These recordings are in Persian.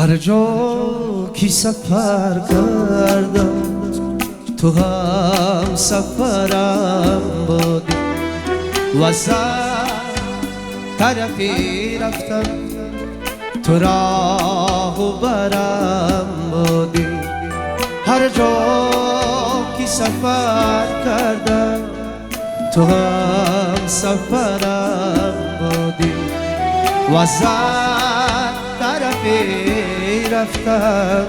هر جا کی سفر کردم تو هم سفرم بودی و از طرفی رفتم تو راه و برم بودی هر جا کی سفر کردم تو هم سفرم بودی و از طرفی رفتم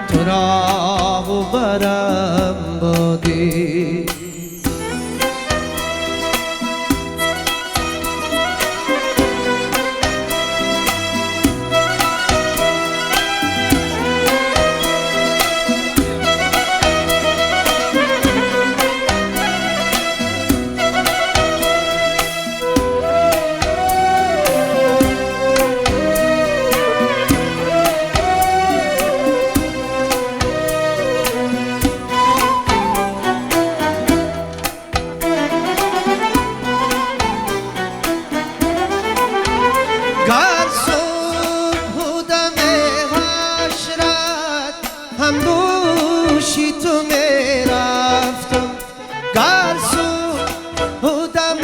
تو راه و برم بودی گر صبح و دم حشرت هم دوشی تو میرفتم گر صبح و دم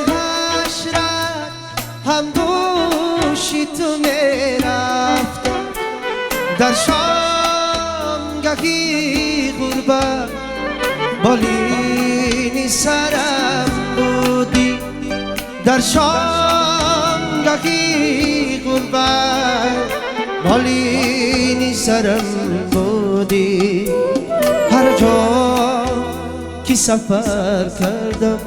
حشرت هم دوشی تو میرفتم در شامگهی غربت بالینی سرم بودی در شامگهی غربت بالینی سرم بودی هر جا کی سفر کردم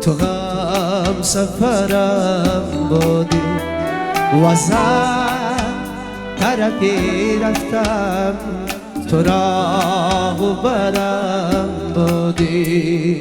تو هم سفرم بودی و از طرفی رفتم تو راه و برم بودی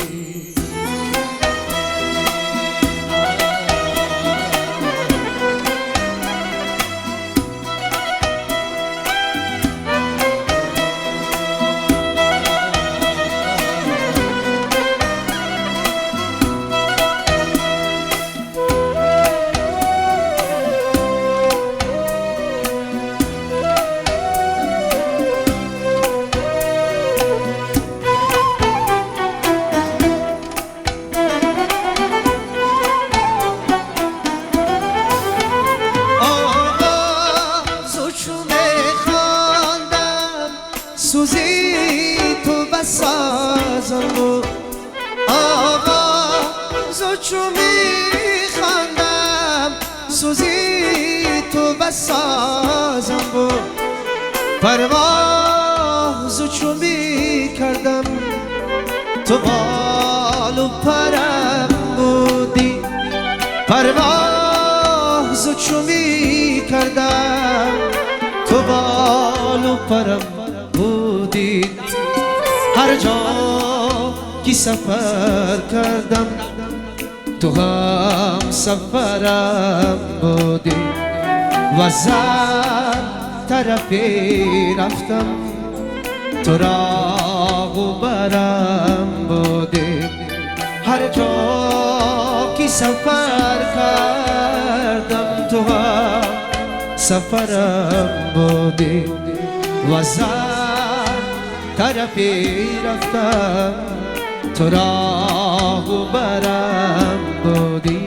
سوزی تو بسازم بود آغازو چو میخواندم سوزی تو بسازم بود پروازو چو میکردم تو بال و پرم بودی پروازو چو میکردم تو بال و پرم بودی هر جا کی سفر کردم تو هم سفرم بودی و از طرفی رفتم تو راه و برم بودی هر جا کی سفر کردم تو هم سفرم بودی و از طرفی رفتم تو راه و برم بودی